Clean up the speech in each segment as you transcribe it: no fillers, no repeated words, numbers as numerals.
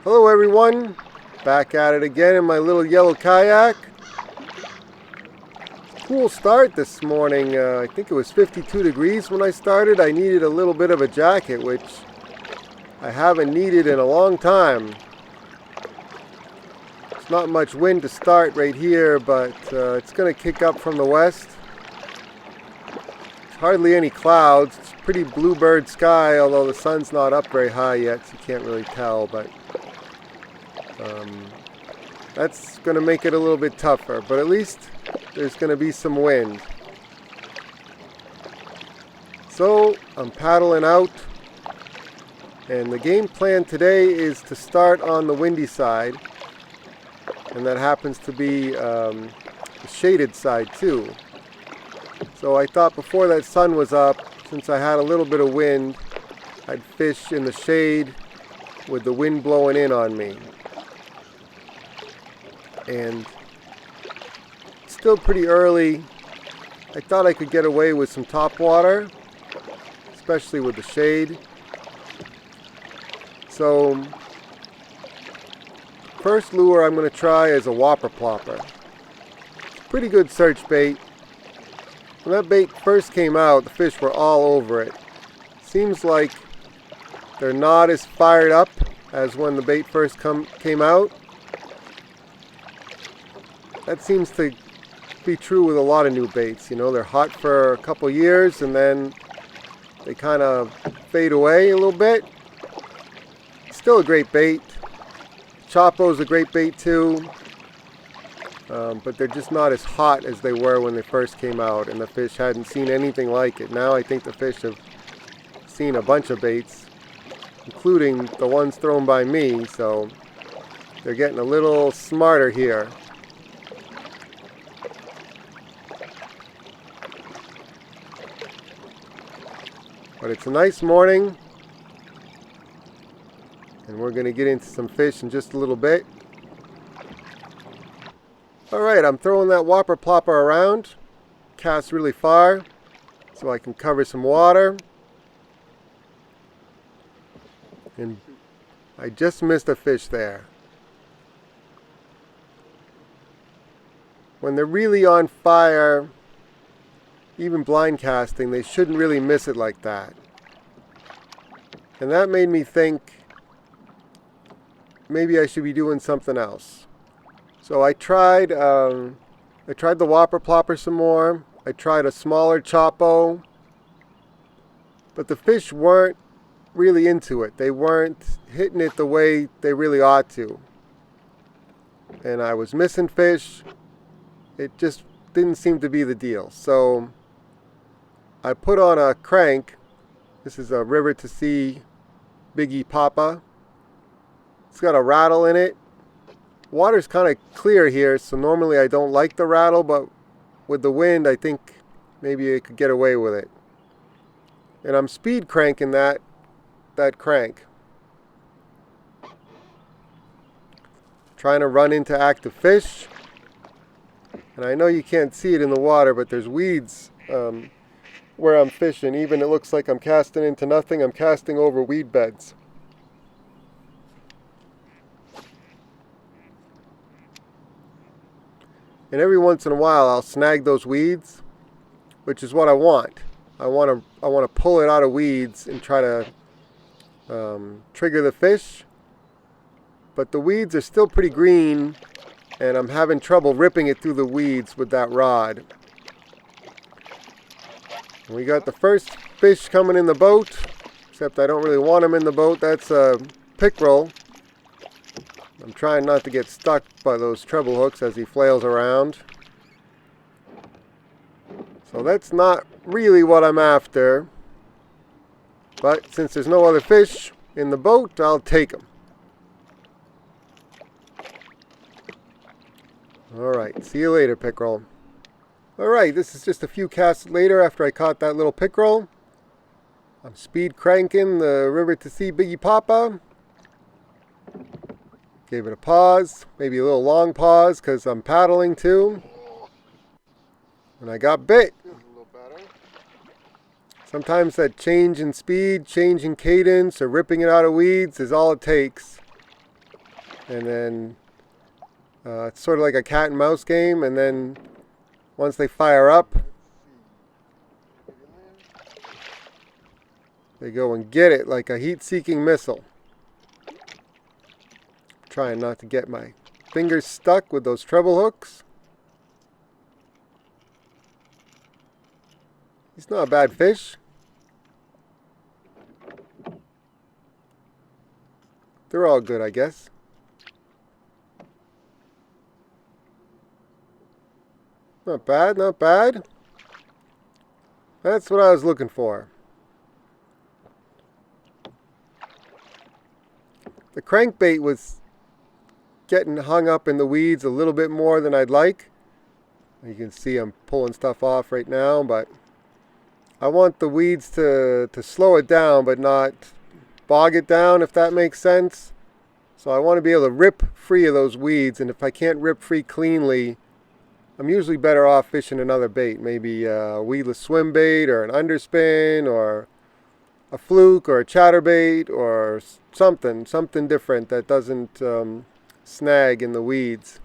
Hello everyone, back at it again in my little yellow kayak. Cool start this morning. I think it was 52 degrees when I started. I needed a little bit of a jacket, which I haven't needed in a long time. It's not much wind to start right here, but it's going to kick up from the west. There's hardly any clouds. It's pretty bluebird sky, although the sun's not up very high yet, so you can't really tell, but that's going to make it a little bit tougher, but at least there's going to be some wind. So I'm paddling out, and the game plan today is to start on the windy side, and that happens to be the shaded side too. So I thought before that sun was up, since I had a little bit of wind, I'd fish in the shade with the wind blowing in on me. And it's still pretty early. I thought I could get away with some topwater, especially with the shade. So first lure I'm going to try is a whopper plopper. It's a pretty good search bait. When that bait first came out, the fish were all over it. Seems like they're not as fired up as when the bait first came out. That seems to be true with a lot of new baits. You know, they're hot for a couple years and then they kind of fade away a little bit. Still a great bait. Chopo's a great bait too. But they're just not as hot as they were when they first came out, and the fish hadn't seen anything like it. Now I think the fish have seen a bunch of baits, including the ones thrown by me, so they're getting a little smarter here. But it's a nice morning, and we're going to get into some fish in just a little bit. Alright, I'm throwing that whopper plopper around, cast really far, so I can cover some water. And I just missed a fish there. When they're really on fire, even blind casting, they shouldn't really miss it like that. And that made me think maybe I should be doing something else. So I tried the whopper plopper some more. I tried a smaller chopo, but the fish weren't really into it. They weren't hitting it the way they really ought to. And I was missing fish. It just didn't seem to be the deal. So I put on a crank. This is a River to Sea Biggie Papa. It's got a rattle in it. Water's kind of clear here, so normally I don't like the rattle, but with the wind I think maybe I could get away with it. And I'm speed cranking that crank. Trying to run into active fish. And I know you can't see it in the water, but there's weeds where I'm fishing. Even it looks like I'm casting into nothing. I'm casting over weed beds. And every once in a while I'll snag those weeds, which is what I want. I want to pull it out of weeds and try to trigger the fish. But the weeds are still pretty green, and I'm having trouble ripping it through the weeds with that rod. We got the first fish coming in the boat, except I don't really want him in the boat. That's a pickerel. I'm trying not to get stuck by those treble hooks as he flails around. So that's not really what I'm after. But since there's no other fish in the boat, I'll take them. Alright, see you later, pickerel. Alright, this is just a few casts later after I caught that little pickerel. I'm speed cranking the River to Sea Biggie Papa. Gave it a pause, maybe a little long pause because I'm paddling too. And I got bit. Sometimes that change in speed, change in cadence, or ripping it out of weeds is all it takes. And then it's sort of like a cat and mouse game, and then once they fire up, they go and get it like a heat-seeking missile. Trying not to get my fingers stuck with those treble hooks. He's not a bad fish. They're all good, I guess. Not bad, not bad. That's what I was looking for. The crankbait was getting hung up in the weeds a little bit more than I'd like. You can see I'm pulling stuff off right now, but I want the weeds to slow it down but not bog it down, if that makes sense. So I want to be able to rip free of those weeds, and if I can't rip free cleanly, I'm usually better off fishing another bait, maybe a weedless swim bait or an underspin or a fluke or a chatterbait or something different that doesn't snag in the weeds.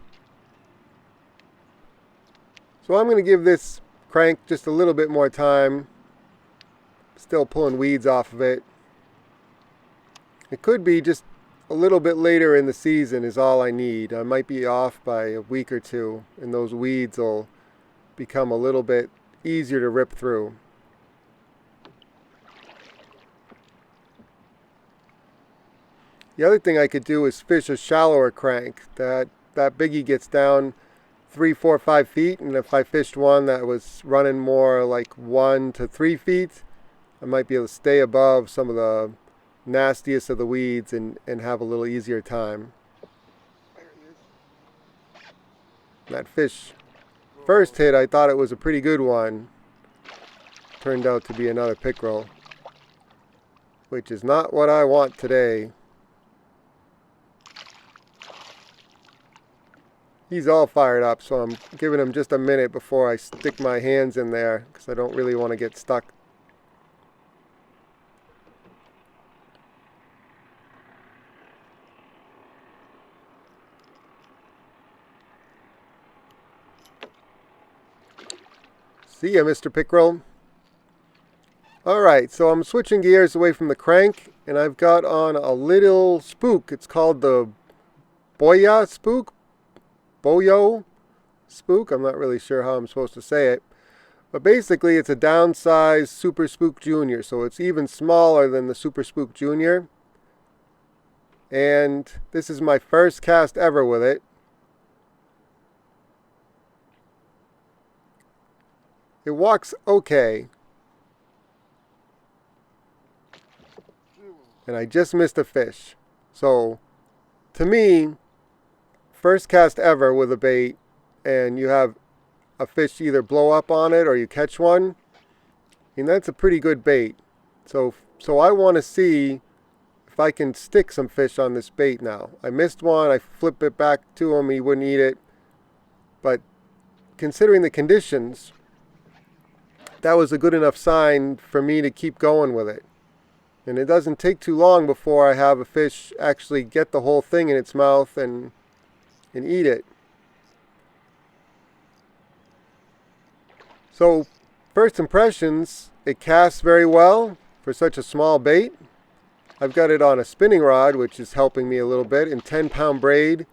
So I'm going to give this crank just a little bit more time. Still pulling weeds off of it. It could be just a little bit later in the season is all I need. I might be off by a week or two, and those weeds will become a little bit easier to rip through. The other thing I could do is fish a shallower crank. That biggie gets down 3, 4, 5 feet, and if I fished one that was running more like 1 to 3 feet, I might be able to stay above some of the nastiest of the weeds and have a little easier time. That fish first hit, I thought it was a pretty good one. Turned out to be another pickerel, which is not what I want today. He's all fired up, so I'm giving him just a minute before I stick my hands in there because I don't really want to get stuck. See ya, Mr. Pickerel. Alright, so I'm switching gears away from the crank, and I've got on a little spook. It's called the Boyo spook. Boyo spook. I'm not really sure how I'm supposed to say it. But basically, it's a downsized Super Spook Junior, so it's even smaller than the Super Spook Junior. And this is my first cast ever with it. It walks okay. And I just missed a fish. So, to me, first cast ever with a bait, and you have a fish either blow up on it or you catch one, and that's a pretty good bait. So I want to see if I can stick some fish on this bait now. I missed one, I flipped it back to him, he wouldn't eat it. But considering the conditions, that was a good enough sign for me to keep going with it. And it doesn't take too long before I have a fish actually get the whole thing in its mouth and eat it. So, first impressions, it casts very well for such a small bait. I've got it on a spinning rod, which is helping me a little bit, in 10-pound braid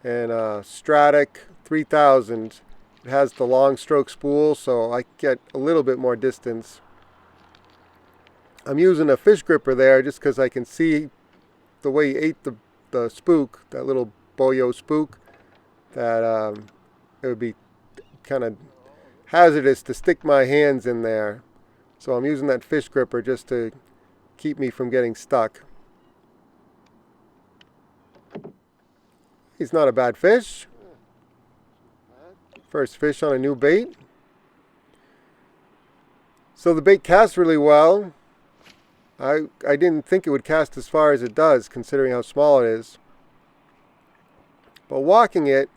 and a Stratic 3000. It has the long stroke spool, so I get a little bit more distance. I'm using a fish gripper there just because I can see the way he ate the spook, that little Boyo spook, that it would be kind of hazardous to stick my hands in there. So I'm using that fish gripper just to keep me from getting stuck. He's not a bad fish. First fish on a new bait. So the bait casts really well. I didn't think it would cast as far as it does, considering how small it is. But walking it,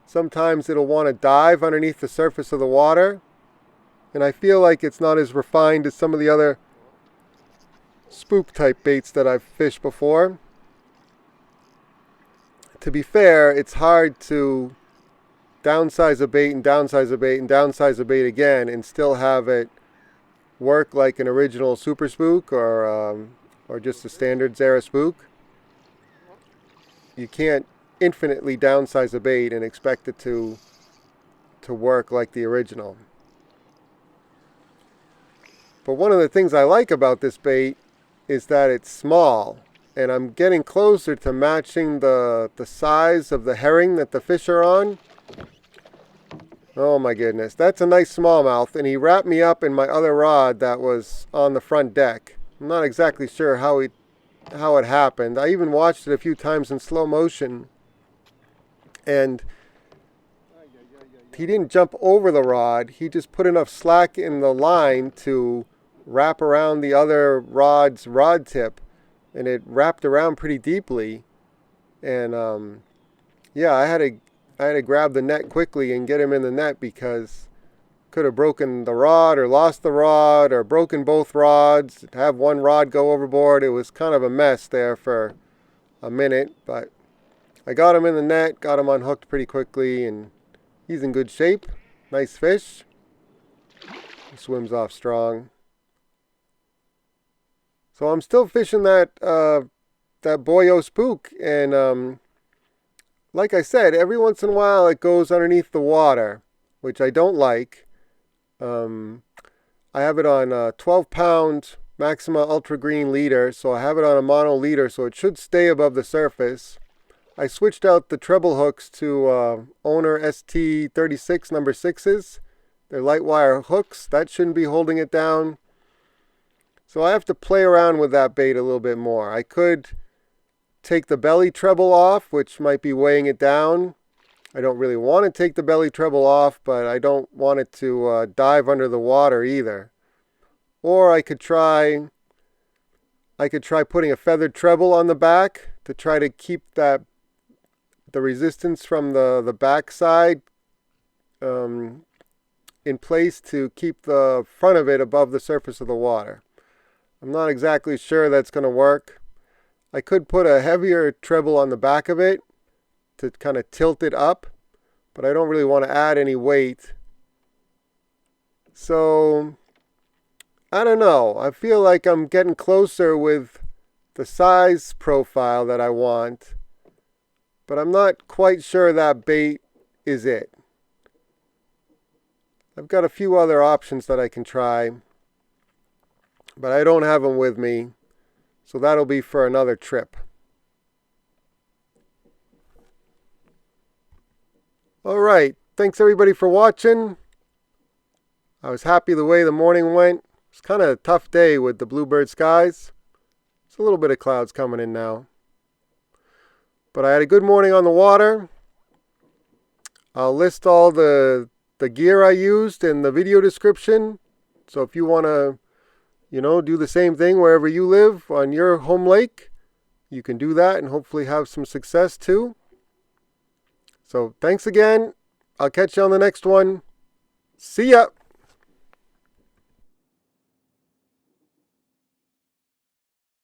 sometimes it'll want to dive underneath the surface of the water. And I feel like it's not as refined as some of the other spook type baits that I've fished before. to be fair, it's hard to downsize a bait and downsize a bait and downsize a bait again and still have it work like an original Super Spook or just a standard Zara Spook. You can't infinitely downsize a bait and expect it to work like the original. But one of the things I like about this bait is that it's small, and I'm getting closer to matching the size of the herring that the fish are on. Oh my goodness, that's a nice smallmouth, and he wrapped me up in my other rod that was on the front deck. I'm not exactly sure how it happened. I even watched it a few times in slow motion, and he didn't jump over the rod. He just put enough slack in the line to wrap around the other rod's rod tip, and it wrapped around pretty deeply. And yeah, I had to grab the net quickly and get him in the net, because could have broken the rod or lost the rod or broken both rods, have one rod go overboard. It was kind of a mess there for a minute, but I got him in the net, got him unhooked pretty quickly, and he's in good shape. Nice fish. He swims off strong. So I'm still fishing that Boyo spook, and like I said, every once in a while it goes underneath the water, which I don't like. I have it on a 12-pound Maxima Ultra Green leader, so I have it on a mono leader, so it should stay above the surface. I switched out the treble hooks to Owner ST36 number 6s. They're light wire hooks. That shouldn't be holding it down. So I have to play around with that bait a little bit more. I could take the belly treble off, which might be weighing it down. I don't really want to take the belly treble off, but I don't want it to dive under the water either. Or I could try putting a feathered treble on the back to try to keep the resistance from the back side in place, to keep the front of it above the surface of the water. I'm not exactly sure that's going to work. I could put a heavier treble on the back of it to kind of tilt it up, but I don't really want to add any weight. So I don't know. I feel like I'm getting closer with the size profile that I want, but I'm not quite sure that bait is it. I've got a few other options that I can try, but I don't have them with me, so that'll be for another trip. All right, thanks everybody for watching. I was happy the way the morning went. It's kind of a tough day with the bluebird skies. There's a little bit of clouds coming in now. But I had a good morning on the water. I'll list all the gear I used in the video description. So if you want to, do the same thing wherever you live on your home lake, you can do that and hopefully have some success too. So thanks again. I'll catch you on the next one. See ya.